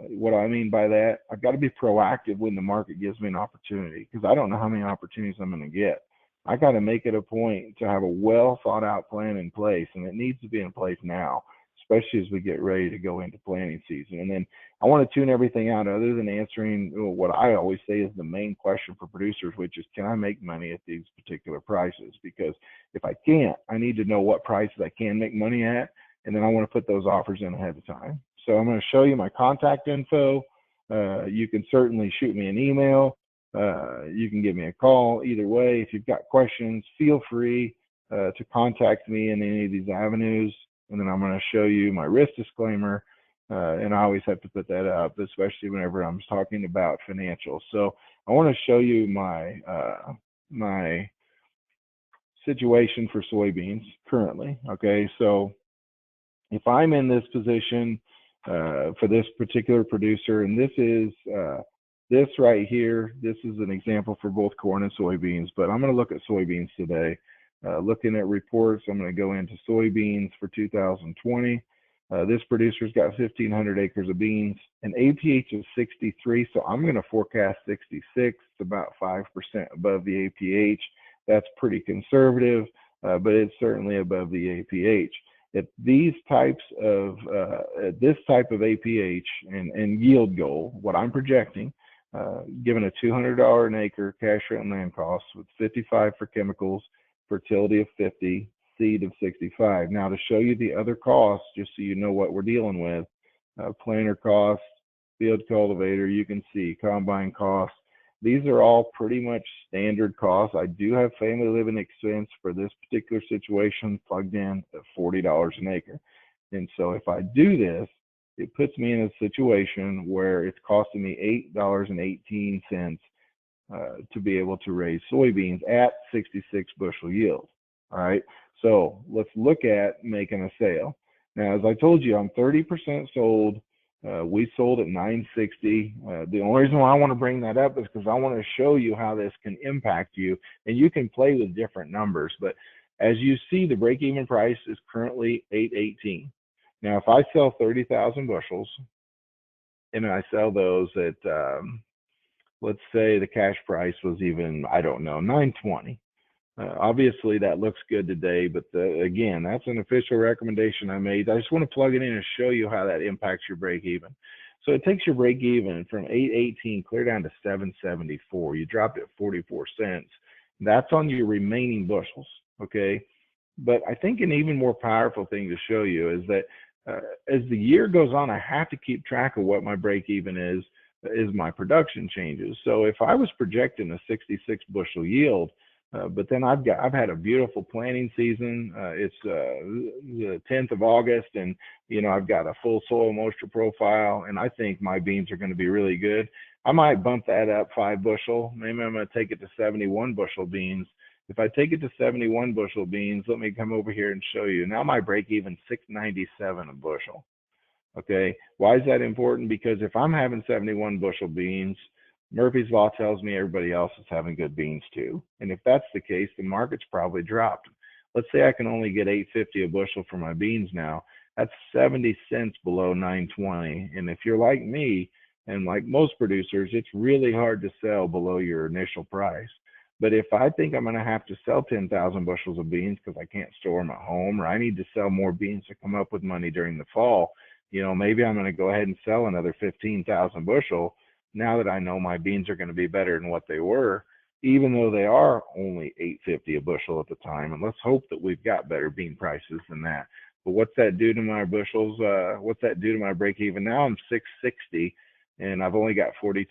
What I mean by that, I've got to be proactive when the market gives me an opportunity, because I don't know how many opportunities I'm going to get. I got to make it a point to have a well thought out plan in place, and it needs to be in place now, especially as we get ready to go into planting season. And then I want to tune everything out other than answering what I always say is the main question for producers, which is, can I make money at these particular prices? Because if I can't, I need to know what prices I can make money at, and then I want to put those offers in ahead of time. So I'm going to show you my contact info. You can certainly shoot me an email. You can give me a call. Either way, if you've got questions, feel free to contact me in any of these avenues. And then I'm going to show you my risk disclaimer. And I always have to put that up, especially whenever I'm talking about financials. So I want to show you my my situation for soybeans currently. Okay, so if I'm in this position for this particular producer, and this is this right here, this is an example for both corn and soybeans, but I'm going to look at soybeans today. Looking at reports, I'm going to go into soybeans for 2020. This producer's got 1,500 acres of beans, an APH of 63, so I'm going to forecast 66. It's about 5% above the APH. That's pretty conservative, but it's certainly above the APH. At these types of this type of APH and yield goal, what I'm projecting, given a $200 an acre cash rent and land cost with 55 for chemicals, fertility of 50, seed of 65. Now, to show you the other costs, just so you know what we're dealing with, planter costs, field cultivator, you can see combine costs. These are all pretty much standard costs. I do have family living expense for this particular situation plugged in at $40 an acre. And so if I do this, it puts me in a situation where it's costing me $8.18 to be able to raise soybeans at 66 bushel yield. All right, so let's look at making a sale. Now, as I told you, I'm 30% sold We sold at 960. The only reason why I want to bring that up is because I want to show you how this can impact you, and you can play with different numbers. But as you see, the break-even price is currently 818. Now, if I sell 30,000 bushels, and I sell those at, let's say the cash price was even, I don't know, 920. Obviously, that looks good today, but again, that's an official recommendation I made. I just want to plug it in and show you how that impacts your break even. So it takes your break even from 818 clear down to 774. You dropped it 44 cents. That's on your remaining bushels, okay? But I think an even more powerful thing to show you is that as the year goes on, I have to keep track of what my break even is as my production changes. So if I was projecting a 66 bushel yield, but then I've had a beautiful planting season. It's the 10th of August, and I've got a full soil moisture profile, and I think my beans are going to be really good. I might bump that up 5 bushel. Maybe I'm going to take it to 71 bushel beans. If I take it to 71 bushel beans, let me come over here and show you. Now my break even 697 a bushel. Okay, why is that important? Because if I'm having 71 bushel beans, Murphy's Law tells me everybody else is having good beans too. And if that's the case, the market's probably dropped. Let's say I can only get 850 a bushel for my beans now. That's 70 cents below 920. And if you're like me, and like most producers, it's really hard to sell below your initial price. But if I think I'm going to have to sell 10,000 bushels of beans because I can't store them at home, or I need to sell more beans to come up with money during the fall, maybe I'm going to go ahead and sell another 15,000 bushel now that I know my beans are going to be better than what they were, even though they are only 850 a bushel at the time. And let's hope that we've got better bean prices than that. But what's that do to my bushels? What's that do to my break even? Now I'm 660 and I've only got 42%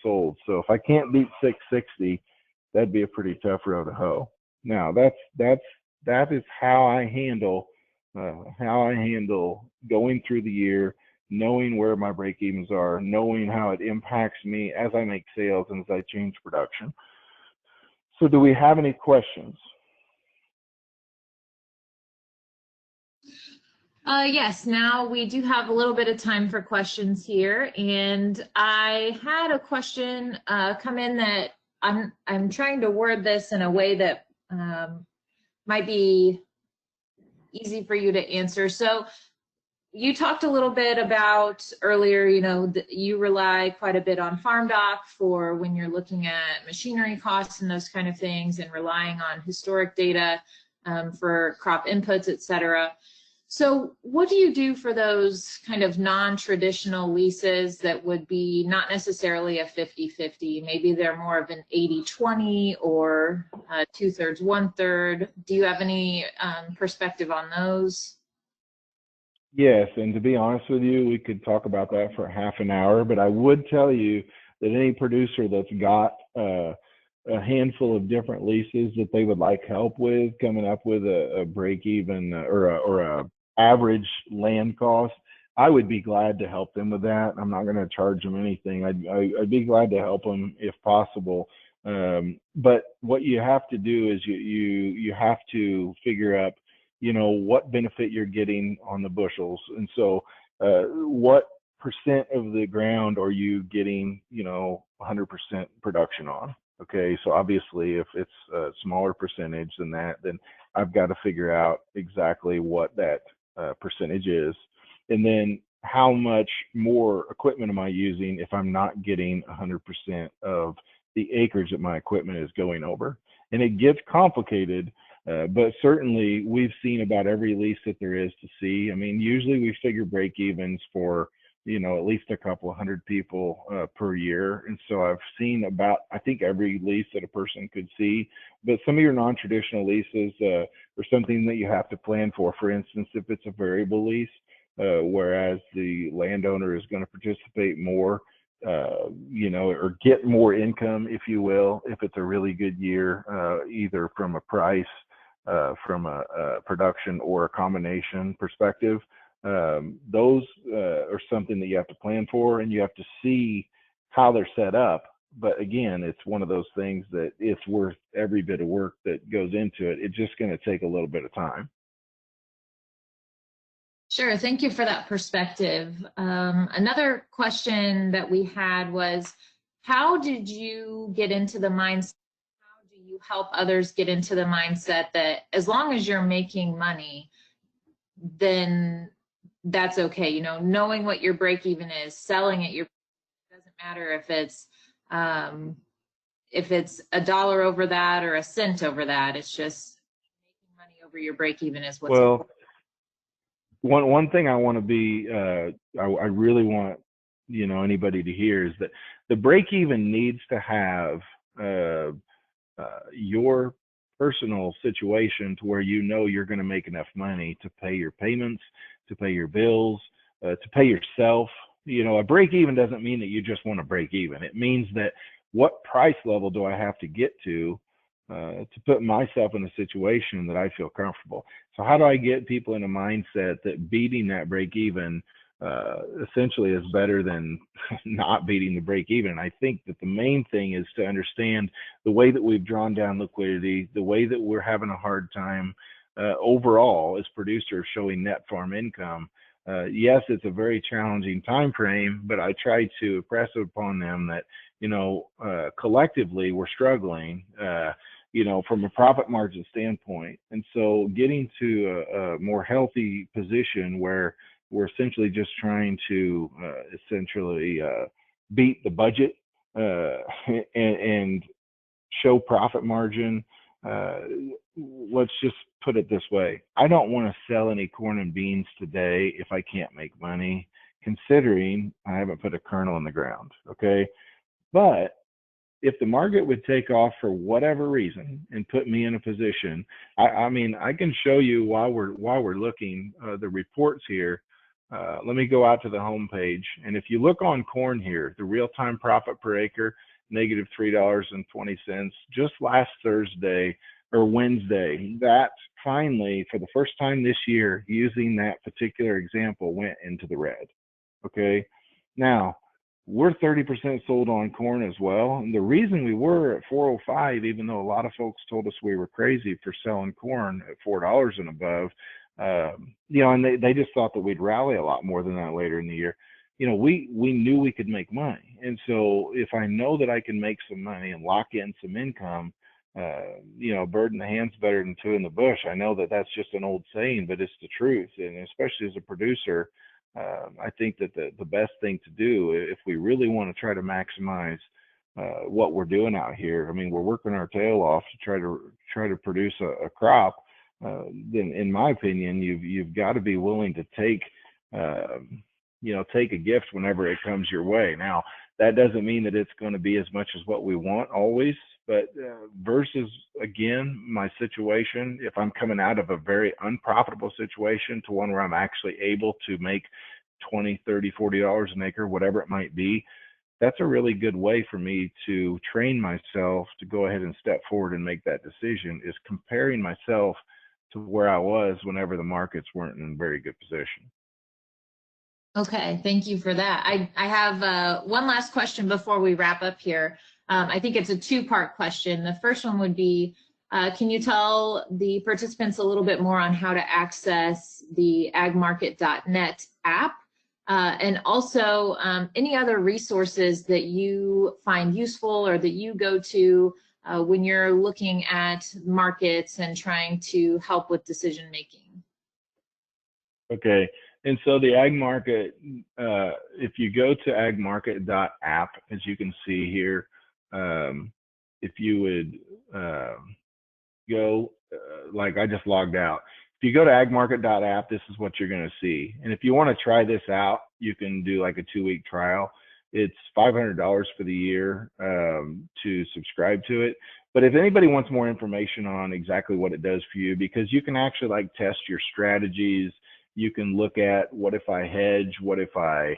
sold. So if I can't beat 660, that'd be a pretty tough row to hoe. Now that is how I handle going through the year, knowing where my break evens are, knowing how it impacts me as I make sales and as I change production. So do we have any questions? Yes, now we do have a little bit of time for questions here. And I had a question come in that I'm trying to word this in a way that might be easy for you to answer. So you talked a little bit about earlier, you rely quite a bit on farm doc for when you're looking at machinery costs and those kind of things, and relying on historic data for crop inputs, et cetera. So what do you do for those kind of non-traditional leases that would be not necessarily a 50-50? Maybe they're more of an 80-20 or 2/3, 1/3. Do you have any perspective on those? Yes, and to be honest with you, we could talk about that for half an hour, but I would tell you that any producer that's got a handful of different leases that they would like help with coming up with a break even or a average land cost, I would be glad to help them with that. I'm not going to charge them anything. I'd be glad to help them if possible. But what you have to do is you have to figure out what benefit you're getting on the bushels. And so what percent of the ground are you getting 100% production on? Okay, so obviously if it's a smaller percentage than that, then I've got to figure out exactly what that percentage is, and then how much more equipment am I using if I'm not getting 100% of the acreage that my equipment is going over. And it gets complicated, but certainly we've seen about every lease that there is to see. I mean, usually we figure break evens for at least a couple of hundred people per year. And so I've seen about, I think, every lease that a person could see. But some of your non-traditional leases are something that you have to plan for. For instance, if it's a variable lease, whereas the landowner is going to participate more, or get more income, if you will, if it's a really good year, either from a price, from a production, or a combination perspective. Those are something that you have to plan for, and you have to see how they're set up. But again, it's one of those things that it's worth every bit of work that goes into it. It's just going to take a little bit of time. Sure. Thank you for that perspective. Another question that we had was, how did you get into the mindset? How do you help others get into the mindset that as long as you're making money, then that's okay? You know, knowing what your break even is, selling it, it doesn't matter if it's $1 over that or a cent over that. It's just making money over your break even is what's important. Well, one thing I want to be, I really want, anybody to hear is that the break even needs to have your personal situation to where you're going to make enough money to pay your payments, to pay your bills, to pay yourself. A break even doesn't mean that you just want to break even. It means that what price level do I have to get to put myself in a situation that I feel comfortable. So how do I get people in a mindset that beating that break even essentially is better than not beating the break even? I think that the main thing is to understand the way that we've drawn down liquidity, the way that we're having a hard time overall as producers showing net farm income. Yes, it's a very challenging time frame, but I try to impress upon them that collectively we're struggling from a profit margin standpoint. And so getting to a more healthy position where we're essentially just trying to beat the budget and show profit margin. Let's just put it this way. I don't want to sell any corn and beans today if I can't make money, considering I haven't put a kernel in the ground. Okay. But if the market would take off for whatever reason and put me in a position, I mean, I can show you while we're looking the reports here. Let me go out to the home page, and if you look on corn here, the real-time profit per acre, negative $3.20, just last Thursday or Wednesday, that finally, for the first time this year, using that particular example, went into the red. Okay, now we're 30% sold on corn as well. And the reason we were at 405, even though a lot of folks told us we were crazy for selling corn at $4 and above, and they just thought that we'd rally a lot more than that later in the year. We knew we could make money. And so if I know that I can make some money and lock in some income, bird in the hand's better than two in the bush. I know that that's just an old saying, but it's the truth. And especially as a producer, I think that the best thing to do, if we really want to try to maximize what we're doing out here, I mean, we're working our tail off to try to produce a crop. Then, in my opinion, you've got to be willing to take a gift whenever it comes your way. Now, that doesn't mean that it's going to be as much as what we want always, but versus, again, my situation, if I'm coming out of a very unprofitable situation to one where I'm actually able to make $20, $30, $40 an acre, whatever it might be, that's a really good way for me to train myself to go ahead and step forward and make that decision, is comparing myself to where I was whenever the markets weren't in a very good position. Okay, thank you for that. I have one last question before we wrap up here. I think it's a two-part question. The first one would be, can you tell the participants a little bit more on how to access the agmarket.net app? And also any other resources that you find useful or that you go to when you're looking at markets and trying to help with decision making. Okay. And so the ag market, if you go to agmarket.app, as you can see here, if you would go, like I just logged out. If you go to agmarket.app, this is what you're going to see. And if you want to try this out, you can do like a 2-week trial. It's $500 for the year to subscribe to it. But if anybody wants more information on exactly what it does for you, because you can actually like test your strategies. You can look at, what if I hedge? What if I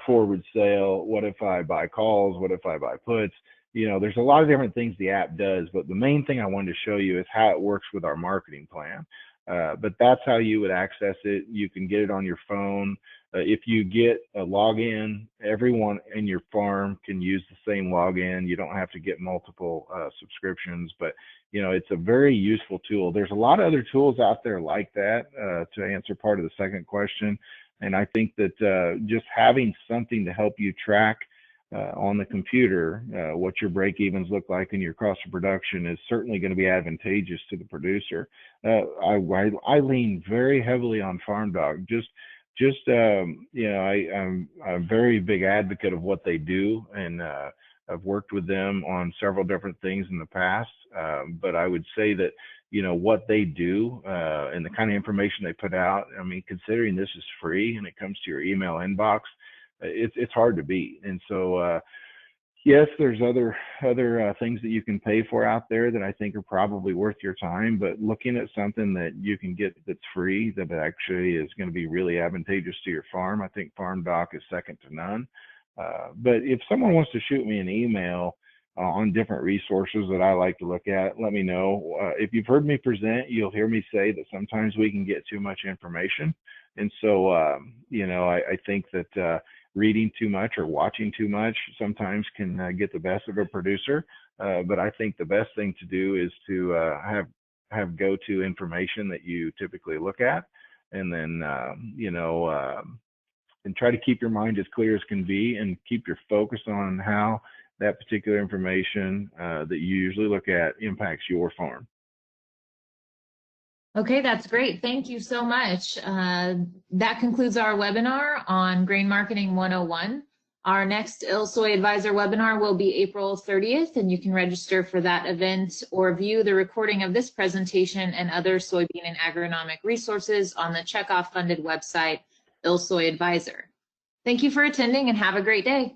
forward sale? What if I buy calls? What if I buy puts? There's a lot of different things the app does, but the main thing I wanted to show you is how it works with our marketing plan. But that's how you would access it. You can get it on your phone. if you get a login, everyone in your farm can use the same login. You don't have to get multiple subscriptions, but it's a very useful tool. There's a lot of other tools out there like that, to answer part of the second question. And I think that just having something to help you track on the computer what your break evens look like and your cost of production is certainly going to be advantageous to the producer. I lean very heavily on FarmDog. I'm a very big advocate of what they do, and I've worked with them on several different things in the past. But I would say that what they do and the kind of information they put out, I mean, considering this is free and it comes to your email inbox, it's hard to beat. And so yes, there's other things that you can pay for out there that I think are probably worth your time, but looking at something that you can get that's free, that actually is going to be really advantageous to your farm, I think FarmDoc is second to none. But if someone wants to shoot me an email on different resources that I like to look at, let me know. If you've heard me present, you'll hear me say that sometimes we can get too much information. And so, I think that reading too much or watching too much sometimes can get the best of a producer. But I think the best thing to do is to have go-to information that you typically look at, and then, and try to keep your mind as clear as can be and keep your focus on how that particular information that you usually look at impacts your farm. Okay, that's great. Thank you so much. That concludes our webinar on Grain Marketing 101. Our next Soy Advisor webinar will be April 30th, and you can register for that event or view the recording of this presentation and other soybean and agronomic resources on the checkoff funded website, Soy Advisor. Thank you for attending and have a great day.